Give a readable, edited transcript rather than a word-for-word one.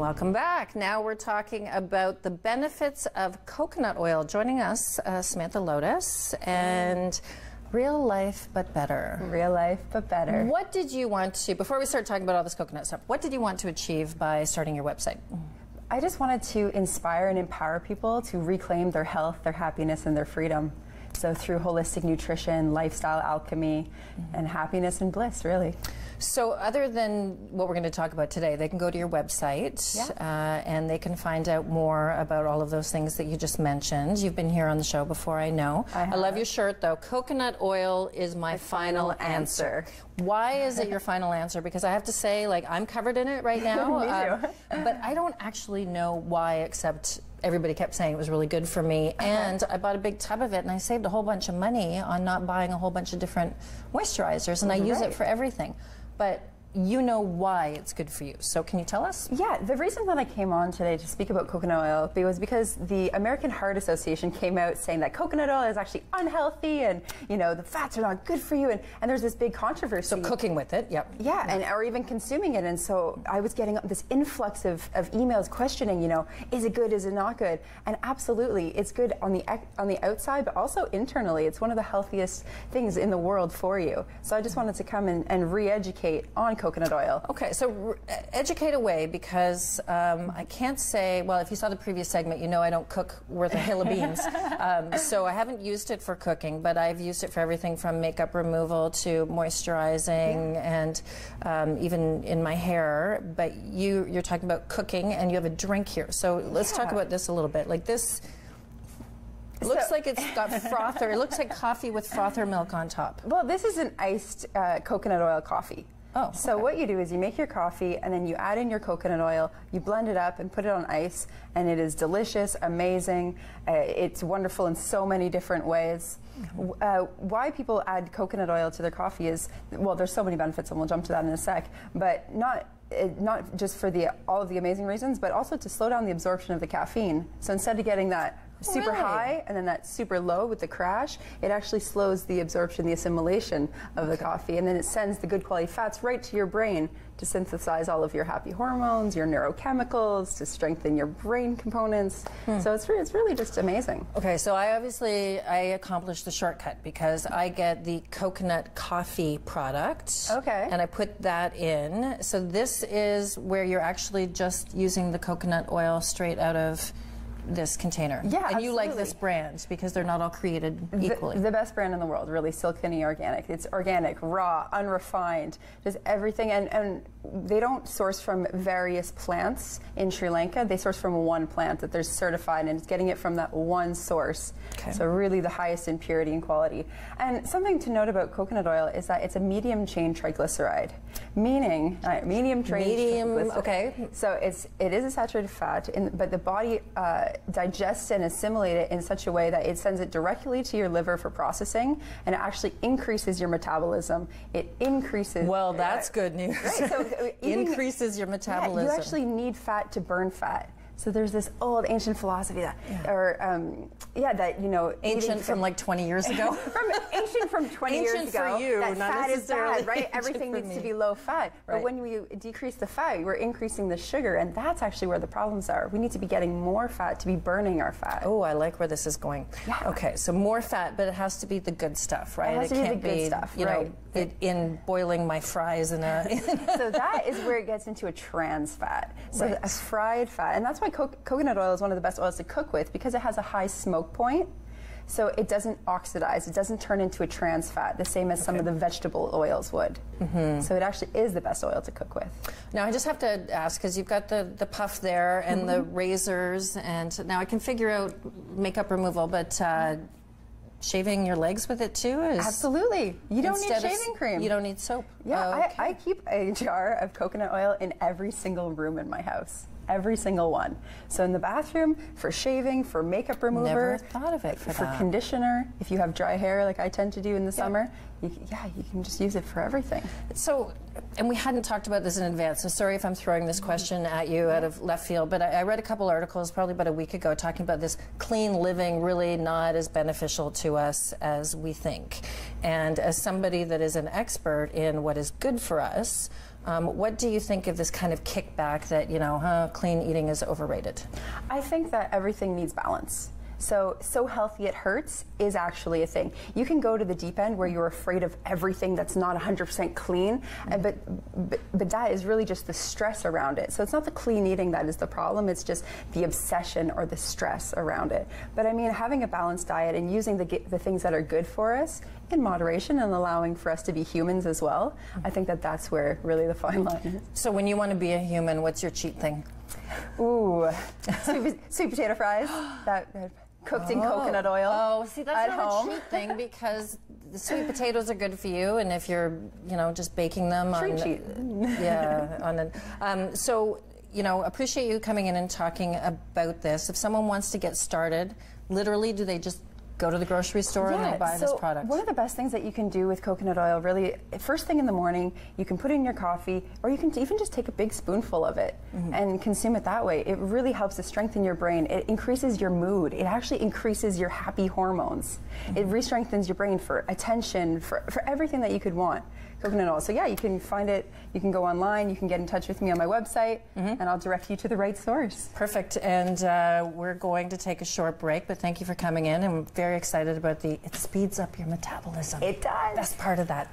Welcome back. Now we're talking about the benefits of coconut oil. Joining us, Samantha Lotus, and real life but better. Real life but better. What did you want to, before we start talking about all this coconut stuff, what did you want to achieve by starting your website? I just wanted to inspire and empower people to reclaim their health, their happiness, and their freedom. So through holistic nutrition, lifestyle alchemy, and happiness and bliss, really. So other than what we're going to talk about today, they can go to your website and they can find out more about all of those things that you just mentioned. You've been here on the show before, I know. I love your shirt, though. Coconut oil is my final answer. Why is it your final answer? Because I have to say, like, I'm covered in it right now. Me too. But I don't actually know why, except everybody kept saying it was really good for me. And I bought a big tub of it, and I saved a whole bunch of money on not buying a whole bunch of different moisturizers, and I use it for everything. But you know why it's good for you. So can you tell us? Yeah, the reason that I came on today to speak about coconut oil was because the American Heart Association came out saying that coconut oil is actually unhealthy and, you know, the fats are not good for you. And there's this big controversy. So cooking with it, yep. Yeah, and or even consuming it. And so I was getting this influx of emails questioning, you know, is it good, is it not good? And absolutely, it's good on the outside, but also internally. It's one of the healthiest things in the world for you. So I just wanted to come and re-educate on coconut oil. Okay, so educate away, because I can't say, well, if you saw the previous segment, you know I don't cook worth a hill of beans. So I haven't used it for cooking, but I've used it for everything from makeup removal to moisturizing and even in my hair. But you're talking about cooking, and you have a drink here. So let's talk about this a little bit. Like this, looks like it's got frother. It looks like coffee with frother milk on top. Well, this is an iced coconut oil coffee. Oh, okay. So what you do is you make your coffee, and then you add in your coconut oil, you blend it up and put it on ice, and it is delicious, amazing. It's wonderful in so many different ways. Why people add coconut oil to their coffee is, well, there's so many benefits, and we'll jump to that in a sec, but not just for all of the amazing reasons, but also to slow down the absorption of the caffeine. So instead of getting that super high and then that super low with the crash, it actually slows the absorption, the assimilation of the coffee, and then it sends the good quality fats right to your brain to synthesize all of your happy hormones, your neurochemicals, to strengthen your brain components. So it's really just amazing. Okay, so I accomplished the shortcut, because I get the coconut coffee product. Okay. And I put that in. So this is where you're actually just using the coconut oil straight out of this container. Yeah, and you like this brand because they're not all created equally. The best brand in the world, really, Silkany Organic. It's organic, raw, unrefined, just everything. And they don't source from various plants in Sri Lanka. They source from one plant that they're certified, and it's getting it from that one source. Okay. So really the highest in purity and quality. And something to note about coconut oil is that it's a medium chain triglyceride, meaning medium triglyceride. Okay. So it is a saturated fat, but the body digest and assimilate it in such a way that it sends it directly to your liver for processing, and it actually increases your metabolism. It increases. Well, that's good news. Right, so increases your metabolism. Yeah, you actually need fat to burn fat. So there's this old ancient philosophy that, that, you know, ancient from like 20 years ago. Ancient from 20 years ago. For you, that not fat is bad, right? Ancient Everything needs to be low fat. Right. But when we decrease the fat, we're increasing the sugar, and that's actually where the problems are. We need to be getting more fat to be burning our fat. Oh, I like where this is going. Yeah. Okay, so more fat, but it has to be the good stuff, right? It has to be the can't good stuff, you right? know, in boiling my fries in a. So that is where it gets into a trans fat. So a fried fat, and that's why coconut oil is one of the best oils to cook with, because it has a high smoke point. So it doesn't oxidize, it doesn't turn into a trans fat, the same as some of the vegetable oils would. So it actually is the best oil to cook with. Now I just have to ask, because you've got the puff there and the razors, and now I can figure out makeup removal, but shaving your legs with it too is absolutely. You don't need shaving cream. You don't need soap. Yeah, okay. I keep a jar of coconut oil in every single room in my house. Every single one. So in the bathroom, for shaving, for makeup remover. Never thought of it for that. Conditioner. If you have dry hair like I tend to do in the summer, you can just use it for everything. So, and we hadn't talked about this in advance, so sorry if I'm throwing this question at you out of left field, but I read a couple articles probably about a week ago talking about this clean living really not as beneficial to us as we think. And as somebody that is an expert in what is good for us, What do you think of this kind of kickback that, you know, clean eating is overrated? I think that everything needs balance. So healthy it hurts is actually a thing. You can go to the deep end where you're afraid of everything that's not 100% clean, but that is really just the stress around it. So it's not the clean eating that is the problem, it's just the obsession or the stress around it. But I mean, having a balanced diet and using the things that are good for us in moderation and allowing for us to be humans as well, I think that that's where really the fine line is. So when you want to be a human, what's your cheat thing? Ooh, sweet potato fries. that cooked in coconut oil. Oh, see, that's at not home. a cheat thing because the sweet potatoes are good for you, and if you're, you know, just baking them Treat. So, you know, appreciate you coming in and talking about this. If someone wants to get started, literally, do they just go to the grocery store and they buy this product? One of the best things that you can do with coconut oil, really, first thing in the morning, you can put it in your coffee, or you can even just take a big spoonful of it and consume it that way. It really helps to strengthen your brain. It increases your mood. It actually increases your happy hormones. It re-strengthens your brain for attention, for everything that you could want. Coconut oil. So yeah, you can find it, you can go online, you can get in touch with me on my website, and I'll direct you to the right source. Perfect. And we're going to take a short break, but thank you for coming in. I'm very excited about it speeds up your metabolism. It does. That's part of that.